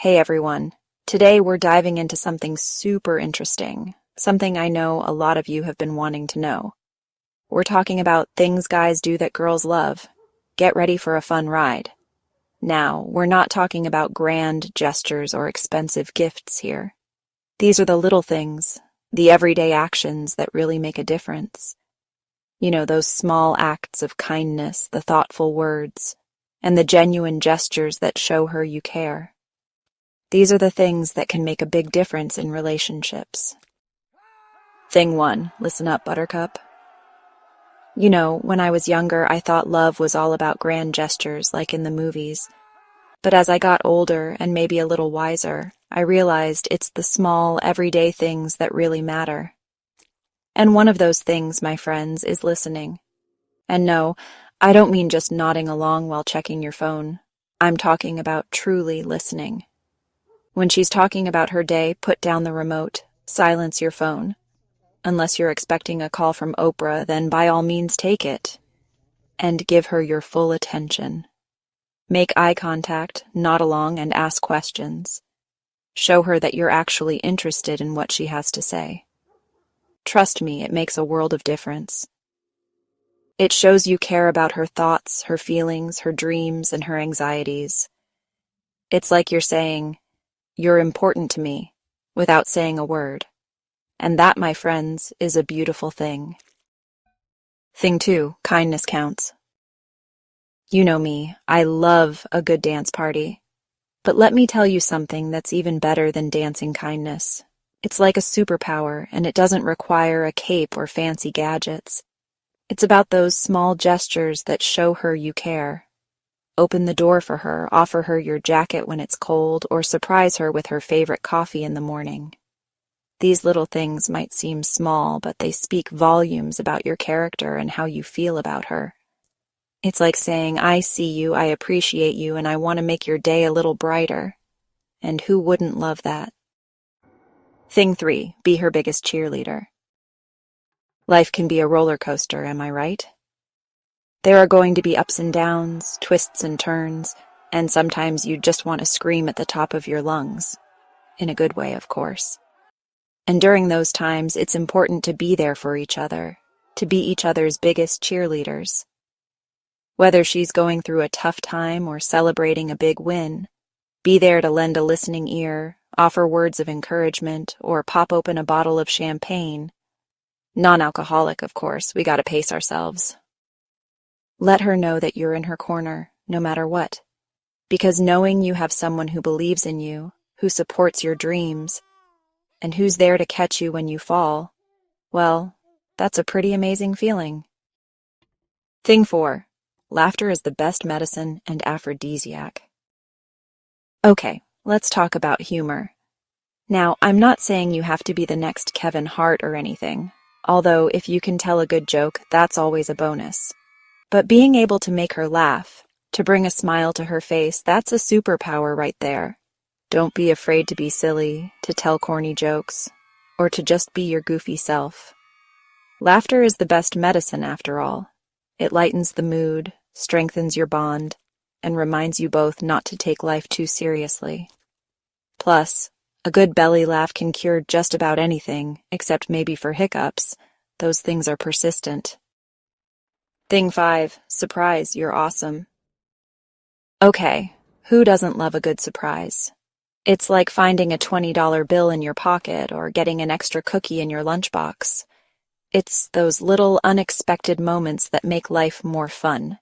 Hey everyone. Today we're diving into something super interesting, something I know a lot of you have been wanting to know. We're talking about things guys do that girls love. Get ready for a fun ride. Now, we're not talking about grand gestures or expensive gifts here. These are the little things, the everyday actions that really make a difference. You know, those small acts of kindness, the thoughtful words, and the genuine gestures that show her you care. These are the things that can make a big difference in relationships. Thing 1, listen up, Buttercup. You know, when I was younger, I thought love was all about grand gestures like in the movies. But as I got older and maybe a little wiser, I realized it's the small, everyday things that really matter. And one of those things, my friends, is listening. And no, I don't mean just nodding along while checking your phone. I'm talking about truly listening. When she's talking about her day, put down the remote, silence your phone. Unless you're expecting a call from Oprah, then by all means take it. And give her your full attention. Make eye contact, nod along, and ask questions. Show her that you're actually interested in what she has to say. Trust me, it makes a world of difference. It shows you care about her thoughts, her feelings, her dreams, and her anxieties. It's like you're saying, "You're important to me," without saying a word. And that, my friends, is a beautiful thing. Thing 2, kindness counts. You know me, I love a good dance party. But let me tell you something that's even better than dancing kindness. It's like a superpower, and it doesn't require a cape or fancy gadgets. It's about those small gestures that show her you care. Open the door for her, offer her your jacket when it's cold, or surprise her with her favorite coffee in the morning. These little things might seem small, but they speak volumes about your character and how you feel about her. It's like saying, "I see you, I appreciate you, and I want to make your day a little brighter." And who wouldn't love that? Thing 3, be her biggest cheerleader. Life can be a roller coaster, am I right? There are going to be ups and downs, twists and turns, and sometimes you just want to scream at the top of your lungs. In a good way, of course. And during those times, it's important to be there for each other, to be each other's biggest cheerleaders. Whether she's going through a tough time or celebrating a big win, be there to lend a listening ear, offer words of encouragement, or pop open a bottle of champagne. Non-alcoholic, of course, we gotta pace ourselves. Let her know that you're in her corner, no matter what. Because knowing you have someone who believes in you, who supports your dreams, and who's there to catch you when you fall, well, that's a pretty amazing feeling. Thing 4, laughter is the best medicine and aphrodisiac. Okay, let's talk about humor. Now, I'm not saying you have to be the next Kevin Hart or anything, although if you can tell a good joke, that's always a bonus. But being able to make her laugh, to bring a smile to her face, that's a superpower right there. Don't be afraid to be silly, to tell corny jokes, or to just be your goofy self. Laughter is the best medicine, after all. It lightens the mood, strengthens your bond, and reminds you both not to take life too seriously. Plus, a good belly laugh can cure just about anything, except maybe for hiccups. Those things are persistent. Thing 5, surprise, you're awesome. Okay, who doesn't love a good surprise? It's like finding a $20 bill in your pocket or getting an extra cookie in your lunchbox. It's those little unexpected moments that make life more fun.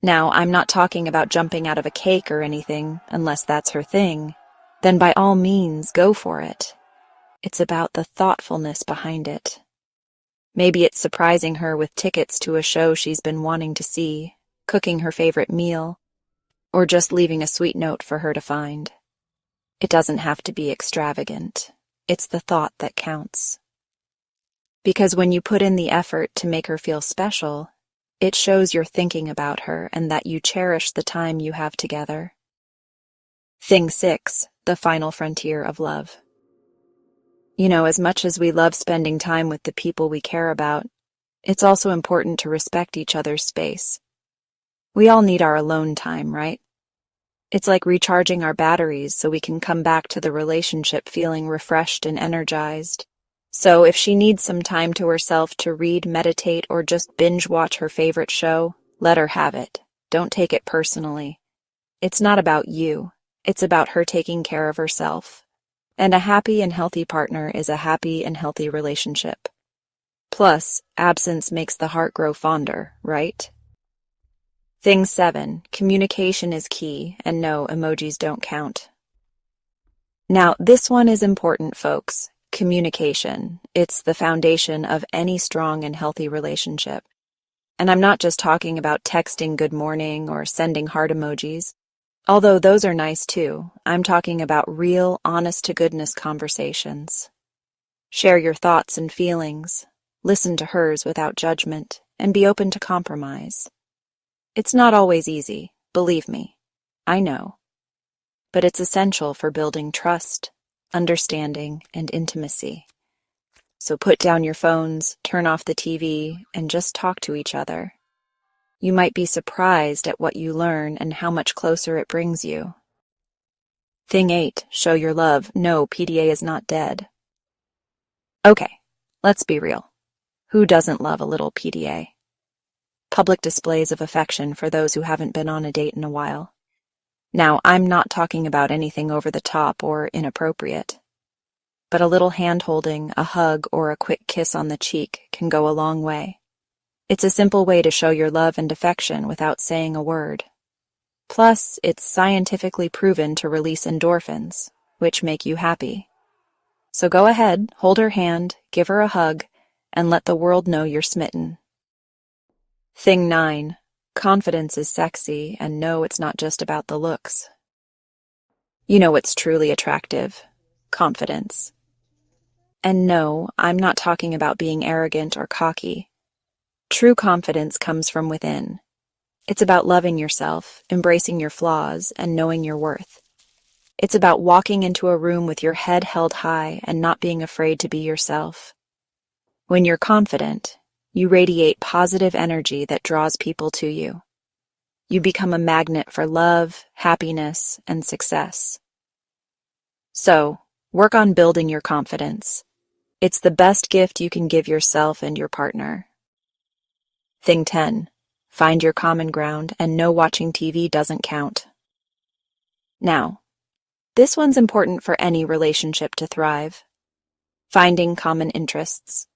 Now, I'm not talking about jumping out of a cake or anything, unless that's her thing. Then by all means, go for it. It's about the thoughtfulness behind it. Maybe it's surprising her with tickets to a show she's been wanting to see, cooking her favorite meal, or just leaving a sweet note for her to find. It doesn't have to be extravagant. It's the thought that counts. Because when you put in the effort to make her feel special, it shows you're thinking about her and that you cherish the time you have together. Thing 6, the final frontier of love. You know, as much as we love spending time with the people we care about, it's also important to respect each other's space. We all need our alone time, right? It's like recharging our batteries so we can come back to the relationship feeling refreshed and energized. So if she needs some time to herself to read, meditate, or just binge watch her favorite show, let her have it. Don't take it personally. It's not about you. It's about her taking care of herself. And a happy and healthy partner is a happy and healthy relationship. Plus, absence makes the heart grow fonder, right? Thing 7, communication is key, and no, emojis don't count. Now, this one is important, folks. Communication. It's the foundation of any strong and healthy relationship. And I'm not just talking about texting good morning or sending heart emojis, although those are nice too. I'm talking about real, honest-to-goodness conversations. Share your thoughts and feelings, listen to hers without judgment, and be open to compromise. It's not always easy, believe me. I know. But it's essential for building trust, understanding, and intimacy. So put down your phones, turn off the TV, and just talk to each other. You might be surprised at what you learn and how much closer it brings you. Thing 8, show your love. No, PDA is not dead. Okay, let's be real. Who doesn't love a little PDA? Public displays of affection for those who haven't been on a date in a while. Now, I'm not talking about anything over the top or inappropriate, but a little hand-holding, a hug, or a quick kiss on the cheek can go a long way. It's a simple way to show your love and affection without saying a word. Plus, it's scientifically proven to release endorphins, which make you happy. So go ahead, hold her hand, give her a hug, and let the world know you're smitten. Thing 9, confidence is sexy, and no, it's not just about the looks. You know what's truly attractive? Confidence. And no, I'm not talking about being arrogant or cocky. True confidence comes from within. It's about loving yourself, embracing your flaws, and knowing your worth. It's about walking into a room with your head held high and not being afraid to be yourself. When you're confident, you radiate positive energy that draws people to you. You become a magnet for love, happiness, and success. So, work on building your confidence. It's the best gift you can give yourself and your partner. Thing 10, find your common ground and no watching TV doesn't count. Now, this one's important for any relationship to thrive. Finding common interests.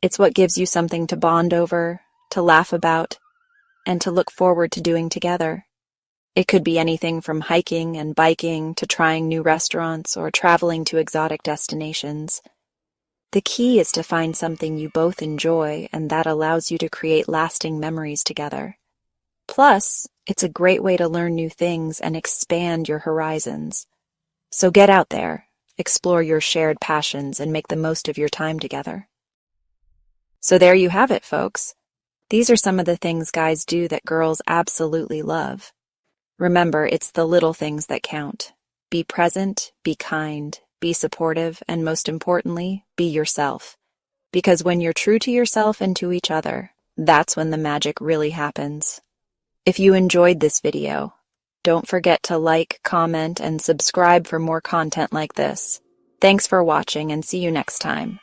It's what gives you something to bond over, to laugh about, and to look forward to doing together. It could be anything from hiking and biking to trying new restaurants or traveling to exotic destinations. The key is to find something you both enjoy and that allows you to create lasting memories together. Plus, it's a great way to learn new things and expand your horizons. So get out there, explore your shared passions, and make the most of your time together. So there you have it, folks. These are some of the things guys do that girls absolutely love. Remember, it's the little things that count. Be present, be kind, be supportive, and most importantly, be yourself. Because when you're true to yourself and to each other, that's when the magic really happens. If you enjoyed this video, don't forget to like, comment, and subscribe for more content like this. Thanks for watching and see you next time.